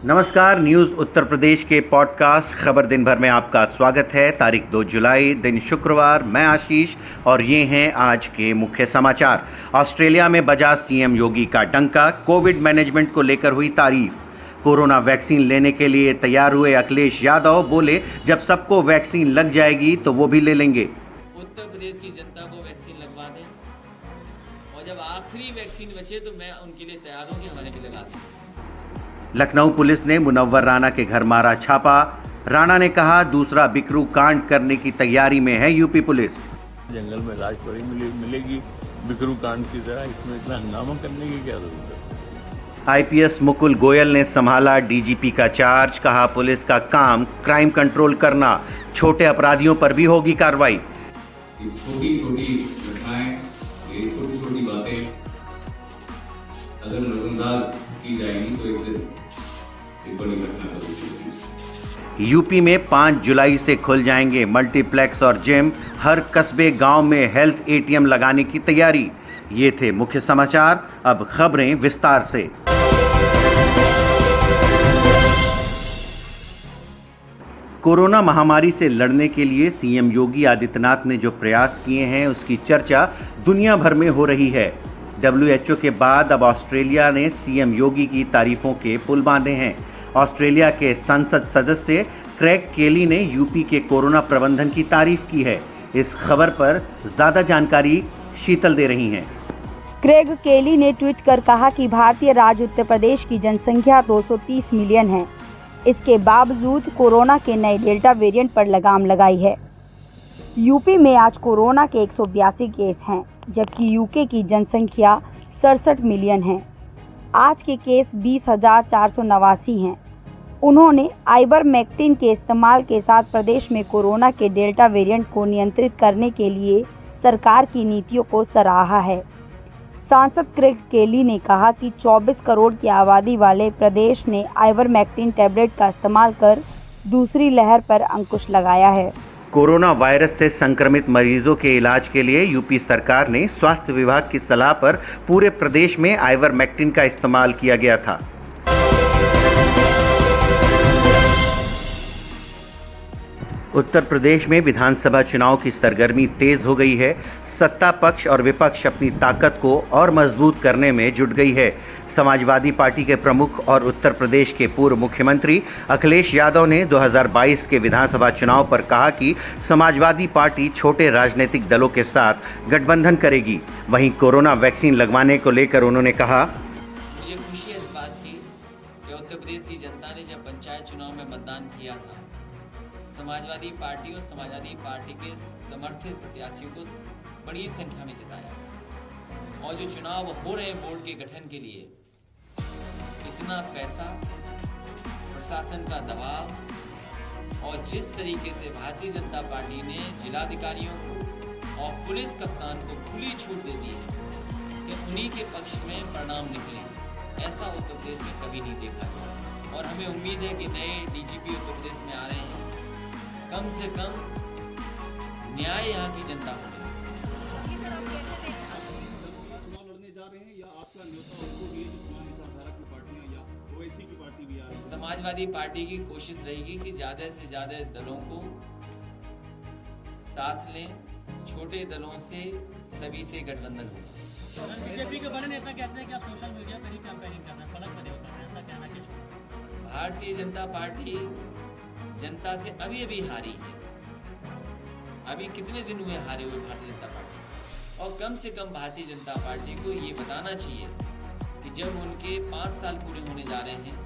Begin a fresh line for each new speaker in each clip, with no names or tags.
नमस्कार, न्यूज़ उत्तर प्रदेश के पॉडकास्ट खबर दिन भर में आपका स्वागत है। तारीख 2 जुलाई, दिन शुक्रवार। मैं आशीष और ये हैं आज के मुख्य समाचार। ऑस्ट्रेलिया में बजा सीएम योगी का डंका, कोविड मैनेजमेंट को लेकर हुई तारीफ। कोरोना वैक्सीन लेने के लिए तैयार हुए अखिलेश यादव बोले, जब सबको वैक्सीन लग जाएगी तो वो भी ले लेंगे।
उत्तर प्रदेश की जनता को वैक्सीन लगवा दें और जब आखिरी वैक्सीन बचे तो मैं उनके लिए तैयार हूं कि हमारे भी लगा दें।
लखनऊ पुलिस ने मुनव्वर राणा के घर मारा छापा। राणा ने कहा, दूसरा बिकरू कांड करने की तैयारी में है यूपी पुलिस।
जंगल में लाश पड़ी मिलेगी बिकरू कांड की तरह, इसमें इतना हंगामा करने की क्या जरूरत है।
आईपीएस मुकुल गोयल ने संभाला डीजीपी का चार्ज। कहा, पुलिस का काम क्राइम कंट्रोल करना, छोटे अपराधियों पर भी होगी कार्रवाई।
छोटी छोटी घटनाएं, ये छोटी छोटी बातें अगर नजरअंदाज की जाएंगी तो एक दिन एक बड़ी घटना होगी।
यूपी में 5 जुलाई से खुल जाएंगे मल्टीप्लेक्स और जिम। हर कस्बे गांव में हेल्थ एटीएम लगाने की तैयारी। ये थे मुख्य समाचार। अब खबरें विस्तार से। कोरोना महामारी से लड़ने के लिए सीएम योगी आदित्यनाथ ने जो प्रयास किए हैं, उसकी चर्चा दुनिया भर में हो रही है। WHO के बाद अब ऑस्ट्रेलिया ने सीएम योगी की तारीफों के पुल बांधे हैं। ऑस्ट्रेलिया के संसद सदस्य क्रेग केली ने यूपी के कोरोना प्रबंधन की तारीफ की है। इस खबर पर ज्यादा जानकारी शीतल दे रही हैं।
क्रेग केली ने ट्वीट कर कहा कि भारतीय राज्य उत्तर प्रदेश की जनसंख्या 230 मिलियन है। इसके बावजूद कोरोना के नए डेल्टा वेरिएंट पर लगाम लगाई है। यूपी में आज कोरोना के 182 केस हैं, जबकि यूके की जनसंख्या 67 मिलियन है। आज के केस 20,489 हैं। उन्होंने आइवरमेक्टिन के इस्तेमाल के साथ प्रदेश में कोरोना के डेल्टा वेरिएंट को नियंत्रित करने के लिए सरकार की नीतियों को सराहा है। सांसद क्रेग केली ने कहा कि 24 करोड़ की आबादी वाले प्रदेश ने आइवरमेक्टिन टैबलेट का इस्तेमाल कर दूसरी लहर पर अंकुश लगाया है।
कोरोना वायरस से संक्रमित मरीजों के इलाज के लिए यूपी सरकार ने स्वास्थ्य विभाग की सलाह पर पूरे प्रदेश में आइवरमेक्टिन का इस्तेमाल किया गया था। उत्तर प्रदेश में विधानसभा चुनाव की सरगर्मी तेज हो गई है। सत्ता पक्ष और विपक्ष अपनी ताकत को और मजबूत करने में जुट गई है। समाजवादी पार्टी के प्रमुख और उत्तर प्रदेश के पूर्व मुख्यमंत्री अखिलेश यादव ने 2022 के विधानसभा चुनाव पर कहा कि समाजवादी पार्टी छोटे राजनीतिक दलों के साथ गठबंधन करेगी। वहीं कोरोना वैक्सीन लगवाने को लेकर उन्होंने कहा,
मुझे खुशी है इस बात की कि उत्तर प्रदेश की जनता ने जब पंचायत चुनाव में मतदान किया था, समाजवादी पार्टी और समाजवादी पार्टी के समर्थित प्रत्याशियों को बड़ी संख्या में जिताया। और जो चुनाव हो रहे बोर्ड के गठन के लिए इतना पैसा, प्रशासन का दबाव और जिस तरीके से भारतीय जनता पार्टी ने जिलाधिकारियों को और पुलिस कप्तान को खुली छूट दे दी है कि उन्हीं के पक्ष में परिणाम निकले, ऐसा उत्तर प्रदेश में कभी नहीं देखा गया। और हमें उम्मीद है कि नए डीजीपी उत्तर प्रदेश में आ रहे हैं, कम से कम न्याय यहाँ की जनता को। समाजवादी पार्टी की कोशिश रहेगी कि ज्यादा से ज्यादा दलों को साथ लें, छोटे दलों से सभी से गठबंधन होगा।
बीजेपी के बड़े नेता कहते हैं कि आप सोशल मीडिया पर ही कैंपेनिंग करना, सड़क पर नहीं उतरना, ऐसा कहना किस?
भारतीय जनता पार्टी जनता से अभी हारी है। अभी कितने दिन हुए हारे हुए भारतीय जनता पार्टी, और कम से कम भारतीय जनता पार्टी को ये बताना चाहिए कि जब उनके 5 साल पूरे होने जा रहे हैं,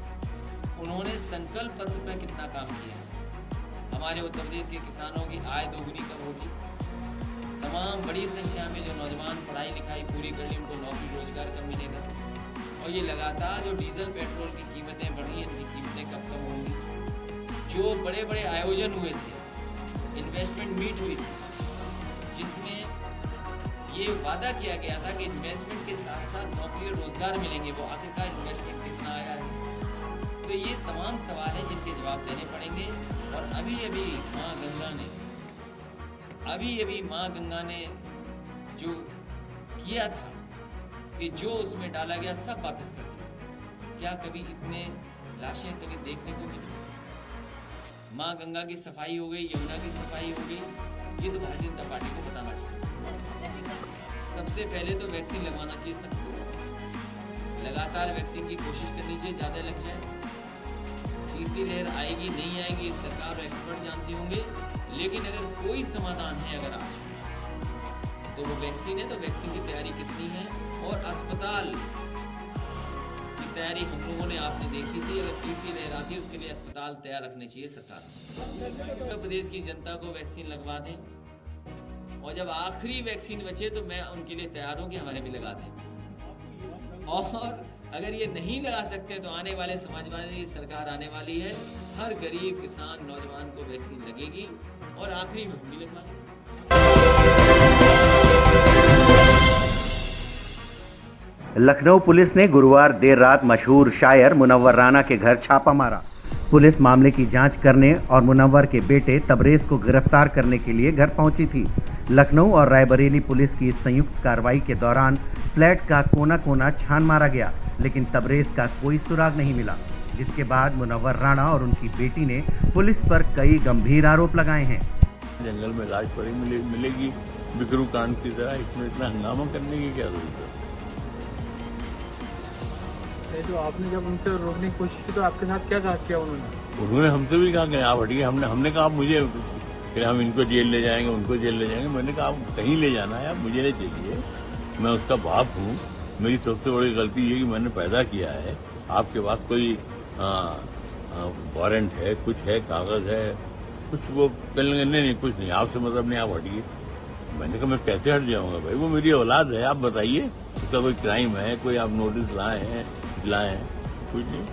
उन्होंने संकल्प पत्र पर कितना काम किया। हमारे उत्तर प्रदेश के किसानों की आय दोगुनी कब होगी, तमाम बड़ी संख्या में जो नौजवान पढ़ाई लिखाई पूरी कर ली, उनको नौकरी रोजगार कब मिलेगा। और ये लगातार जो डीजल पेट्रोल की कीमतें बढ़ी हैं, इनकी कीमतें कब होंगी। जो बड़े बड़े आयोजन हुए थे, इन्वेस्टमेंट मीट हुई थी, जिसमें ये वादा किया गया था कि इन्वेस्टमेंट के साथ साथ नौकरी और रोजगार मिलेंगे, वो आखिरकार इन्वेस्टमेंट कितना आया है। तो ये तमाम सवाल हैं जिनके जवाब देने पड़ेंगे। और अभी अभी माँ गंगा ने जो किया था कि जो उसमें डाला गया सब वापस कर दिया। क्या कभी इतने लाशें कभी देखने को मिली। माँ गंगा की सफाई हो गई, यमुना की सफाई हो गई, ये तो भारतीय जनता पार्टी को बताना चाहिए। सबसे पहले तो वैक्सीन लगवाना चाहिए सबको, लगातार वैक्सीन की कोशिश करनी चाहिए, ज़्यादा लग जाए। तीसरी लहर आएगी नहीं आएगी सरकार और एक्सपर्ट जानते होंगे, लेकिन अगर कोई समाधान है अगर आज तो वो वैक्सीन है। तो वैक्सीन की तैयारी कितनी है और अस्पताल की तैयारी हम लोगों ने आपने देखी थी। अगर तीसरी लहर आती है उसके लिए अस्पताल तैयार रखने चाहिए सरकार। उत्तर प्रदेश की जनता को वैक्सीन लगवा दें और जब आखिरी वैक्सीन बचे तो मैं उनके लिए तैयार हूं कि हमारे भी लगा दें। और अगर ये नहीं लगा सकते तो आने वाले समाजवादी की सरकार आने वाली है, हर गरीब किसान नौजवान को वैक्सीन लगेगी और आखिरी में हम भी लगवा लेंगे।
लखनऊ पुलिस ने गुरुवार देर रात मशहूर शायर मुनव्वर राना के घर छापा मारा। पुलिस मामले की जांच करने और मुनव्वर के बेटे तबरेज को गिरफ्तार करने के लिए घर पहुंची थी। लखनऊ और रायबरेली पुलिस की इस संयुक्त कार्रवाई के दौरान फ्लैट का कोना कोना छान मारा गया, लेकिन तबरेज का कोई सुराग नहीं मिला, जिसके बाद मुनव्वर राणा और उनकी बेटी ने पुलिस पर कई गंभीर आरोप लगाए हैं।
जंगल में लाश पड़ी मिलेगी बिकरू कांड की तरह, इसमें इतना हंगामा करने की क्या जरूरत है?
तो आपने जब उनसे रोकने की कोशिश की तो आपके साथ क्या किया उन्होंने?
उन्होंने हमसे भी कहा कि आप हटिए। हमने कहा मुझे फिर हम इनको जेल ले जाएंगे, उनको जेल ले जाएंगे। मैंने कहा आप कहीं ले जाना है, आप मुझे ले चलिए, मैं उसका बाप हूँ। मेरी सबसे बड़ी गलती ये कि मैंने पैदा किया है। आपके पास कोई वारंट है, कुछ है, कागज है, कुछ वो कहने नहीं कुछ नहीं, आपसे मतलब नहीं, आप हटिए। मैंने कहा मैं कैसे हट जाऊंगा भाई, वो मेरी औलाद है, आप बताइए उसका कोई क्राइम है, कोई आप नोटिस लाए हैं? कुछ नहीं,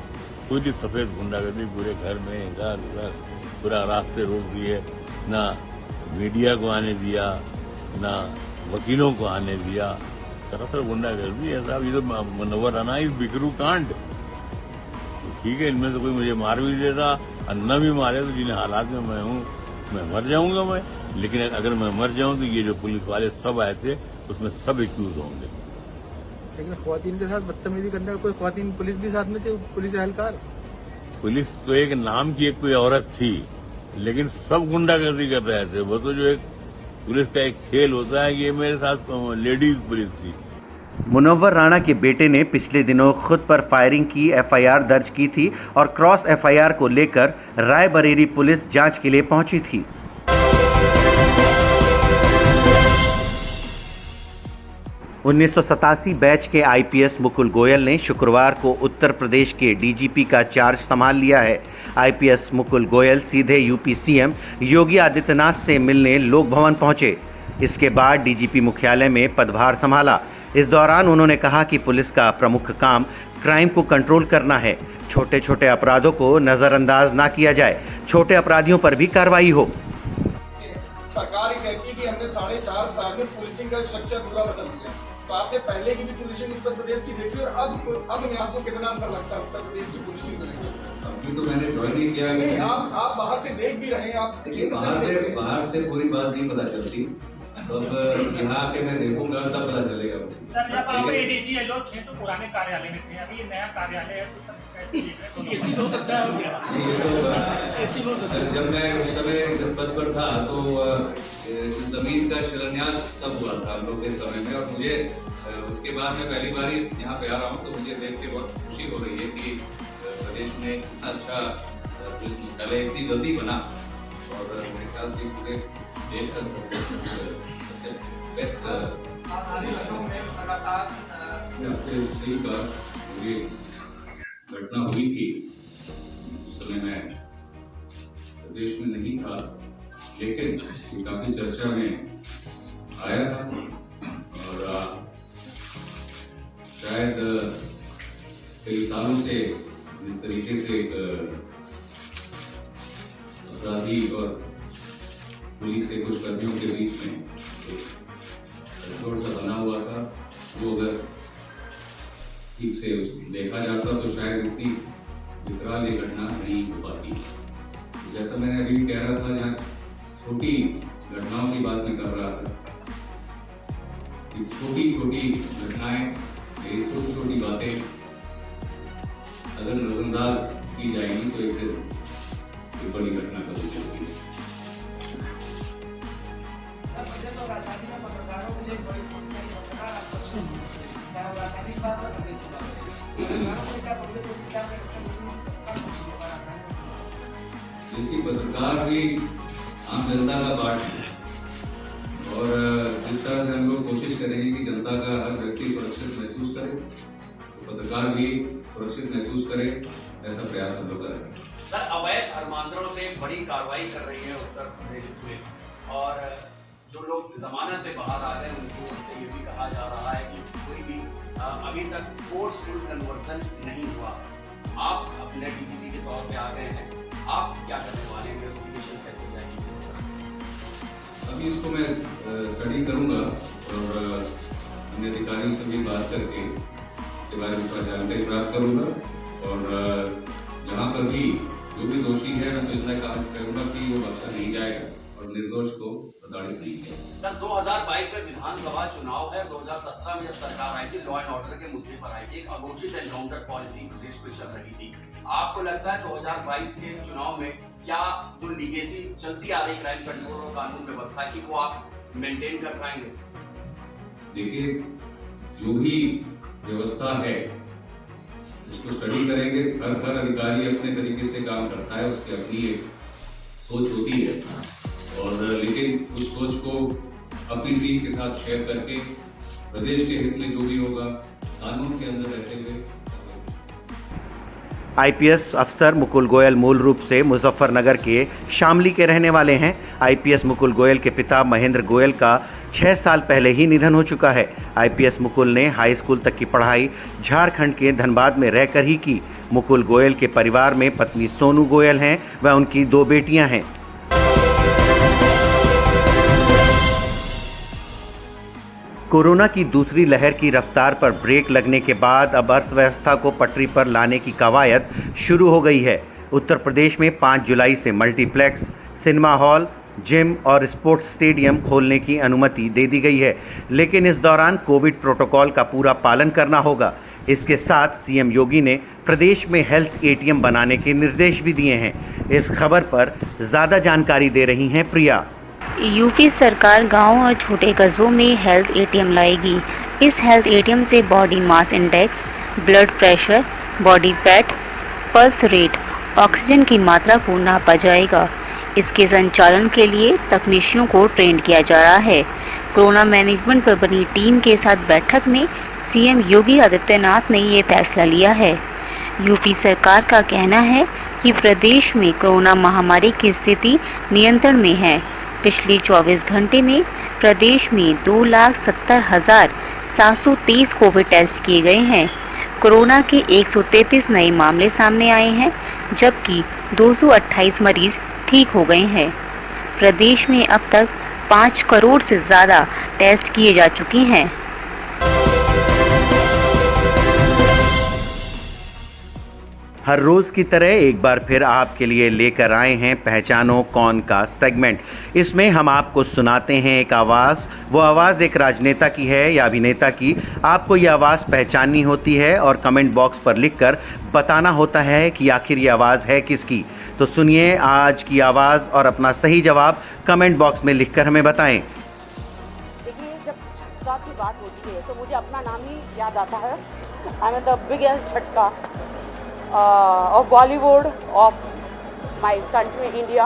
कोई भी सफेद गुंडागर्दी पूरे घर में इधर उधर पूरा रास्ते रोक दिए, ना मीडिया को आने दिया, ना वकीलों को आने दिया, सरासर गुंडागर्दी है साहब। ये तो मुनव्वर राना इस बिकरू कांड, ठीक है, इनमें तो कोई मुझे मार भी देता और न भी मारे तो जिन हालात में मैं हूँ मैं मर जाऊंगा मैं। लेकिन अगर मैं मर जाऊं तो ये जो पुलिस वाले सब आए थे उसमें सब एक्यूज होंगे।
लेकिन ख्वातीन के साथ बदतमीजी करने का कोई ख्वातीन पुलिस भी साथ में थे, पुलिस एहलकार? पुलिस
तो एक नाम की एक कोई औरत थी, लेकिन सब गुंडागर्दी कर रहे थे। वो तो जो एक पुलिस का एक खेल होता है, ये मेरे साथ लेडीज पुलिस थी।
मुनव्वर राणा के बेटे ने पिछले दिनों खुद पर फायरिंग की एफआईआर दर्ज की थी और क्रॉस एफआईआर को लेकर रायबरेली पुलिस जांच के लिए पहुंची थी। उन्नीस बैच के आईपीएस मुकुल गोयल ने शुक्रवार को उत्तर प्रदेश के डीजीपी का चार्ज संभाल लिया है। आईपीएस मुकुल गोयल सीधे यूपी सीएम योगी आदित्यनाथ से मिलने लोक भवन पहुंचे। इसके बाद डीजीपी मुख्यालय में पदभार संभाला। इस दौरान उन्होंने कहा कि पुलिस का प्रमुख काम क्राइम को कंट्रोल करना है। छोटे छोटे अपराधों को नजरअंदाज ना किया जाए, छोटे अपराधियों पर भी कार्रवाई हो।
सरकार ही कहती है कि हमने 4.5 साल में पुलिसिंग का स्ट्रक्चर पूरा बदल दिया। तो आपने पहले की भी पुलिसिंग उत्तर प्रदेश की देखी और अब में आपको कितना अंतर लगता है उत्तर प्रदेश की पुलिसिंग में?
अभी तो मैंने ज्वाइन नहीं किया है।
आप बाहर से देख भी रहे हैं, आप
बाहर से पूरी बात नहीं पता चलती, तो अब यहाँ आके मैं देखूंगा तब पता चलेगा।
सर जब आप एडीजी है लोग थे तो पुराने कार्यालय में थे, अभी नया कार्यालय है तो सब कैसे एसी बहुत अच्छा हो गया।
जब मैं उस समय जब पद पर था तो जमीन का शिलान्यास तब हुआ था हम लोग के समय में, और मुझे उसके बाद मैं पहली बार यहाँ पे आ रहा हूँ तो मुझे देख के बहुत खुशी हो रही है कि प्रदेश में इतना अच्छा मुख्यालय इतनी जल्दी बना, और मेरे ख्याल से पूरे देश का बेस्ट सही का ये घटना हुई थी। उस समय मैं प्रदेश में नहीं था, लेकिन काफी चर्चा में आया था, और शायद कई सालों से जिस तरीके से अपराधी और पुलिस के कुछ कर्मियों के बीच में गठजोड़ सा बना हुआ था, वो अगर ठीक से देखा जाता तो शायद इतनी विकराल ये घटना नहीं हो पाती। जैसा मैंने अभी कह रहा था, जहाँ छोटी घटनाओं की बात मैं कर रहा था, छोटी छोटी घटनाएं, छोटी छोटी बातें अगर नजरअंदाज पत्रकार भी आम जनता का पार्ट है और जिस तरह से हम लोग कोशिश करेंगे कि जनता का हर व्यक्ति सुरक्षित महसूस करे, तो पत्रकार भी सुरक्षित महसूस करे, ऐसा प्रयास हम लोग करेंगे।
सर, अवैध धर्मांतरण पे बड़ी कार्रवाई कर रही है उत्तर प्रदेश पुलिस, और जो लोग जमानत पे बाहर आ गए उनको उससे ये भी कहा जा रहा है कि कोई भी अभी तक फोर्सफुल कन्वर्सन नहीं हुआ। आप अपने डीजीपी के तौर पे आ गए हैं, आप क्या करने वाले हैं, इन्वेस्टिगेशन कैसे जाएगी?
अभी इसको मैं स्टडी करूंगा और अन्य अधिकारियों से भी बात करके इसके बारे में थोड़ा जानकारी प्राप्त करूंगा, और यहाँ पर भी जो भी दोषी है मैं तो इतना काम करूंगा कि वो बख्शा नहीं जाएगा और निर्दोष को प्रताड़ित नहीं किया।
सर, 2022 में विधानसभा चुनाव है। 2017 में जब सरकार आई थी, लॉ एंड ऑर्डर के मुद्दे पर आई थी, एक अघोषित एनकाउंटर पॉलिसी प्रदेश में चल रही थी। आपको लगता है 2022 के चुनाव में क्या जो लीगेसी चलती आ रही क्राइम कंट्रोल और कानून व्यवस्था की वो आप मेंटेन कर पाएंगे?
देखिए, जो भी व्यवस्था है इसको स्टडी करेंगे। हर अधिकारी अपने तरीके से काम करता है, उसकी अपनी एक सोच होती है, और लेकिन उस सोच को अपनी टीम के साथ शेयर करके प्रदेश के हित में जो भी होगा कानून के अंदर रहते हुए।
आईपीएस अफसर मुकुल गोयल मूल रूप से मुजफ्फरनगर के शामली के रहने वाले हैं। आईपीएस मुकुल गोयल के पिता महेंद्र गोयल का 6 साल पहले ही निधन हो चुका है। आईपीएस मुकुल ने हाई स्कूल तक की पढ़ाई झारखंड के धनबाद में रहकर ही की। मुकुल गोयल के परिवार में पत्नी सोनू गोयल हैं व उनकी 2 बेटियां हैं। कोरोना की दूसरी लहर की रफ्तार पर ब्रेक लगने के बाद अब अर्थव्यवस्था को पटरी पर लाने की कवायद शुरू हो गई है। उत्तर प्रदेश में 5 जुलाई से मल्टीप्लेक्स, सिनेमा हॉल, जिम और स्पोर्ट्स स्टेडियम खोलने की अनुमति दे दी गई है, लेकिन इस दौरान कोविड प्रोटोकॉल का पूरा पालन करना होगा। इसके साथ सीएम योगी ने प्रदेश में हेल्थ एटीएम बनाने के निर्देश भी दिए हैं। इस खबर पर ज़्यादा जानकारी दे रही हैं प्रिया।
यूपी सरकार गांव और छोटे कस्बों में हेल्थ एटीएम लाएगी। इस हेल्थ एटीएम से body mass index, blood pressure, body fat, pulse rate, oxygen की मात्रा को नापा जाएगा। इसके संचालन के लिए तकनीशियों को ट्रेन किया जा रहा है। कोरोना मैनेजमेंट पर बनी टीम के साथ बैठक में सीएम योगी आदित्यनाथ ने ये फैसला लिया है। यूपी सरकार का कहना है कि प्रदेश में कोरोना महामारी की स्थिति नियंत्रण में है। पिछले 24 घंटे में प्रदेश में 2,70,723 कोविड टेस्ट किए गए हैं। कोरोना के 133 नए मामले सामने आए हैं, जबकि 228 मरीज ठीक हो गए हैं। प्रदेश में अब तक 5 करोड़ से ज़्यादा टेस्ट किए जा चुके हैं।
हर रोज की तरह एक बार फिर आपके लिए लेकर आए हैं पहचानो कौन का सेगमेंट। इसमें हम आपको सुनाते हैं एक आवाज़। वो आवाज़ एक राजनेता की है या अभिनेता की। आपको ये आवाज़ पहचाननी होती है और कमेंट बॉक्स पर लिखकर बताना होता है कि आखिर ये आवाज़ है किसकी। तो सुनिए आज की आवाज़ और अपना सही जवाब कमेंट बॉक्स में लिखकर हमें बताएं।
देखिए, जब झटका की बात होती है तो मुझे अपना नाम ही याद आता है। आई एम द बिगेस्ट झटका of Bollywood of my country India।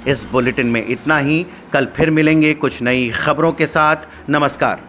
इस बुलेटिन में इतना ही। कल फिर मिलेंगे कुछ नई खबरों के साथ। नमस्कार।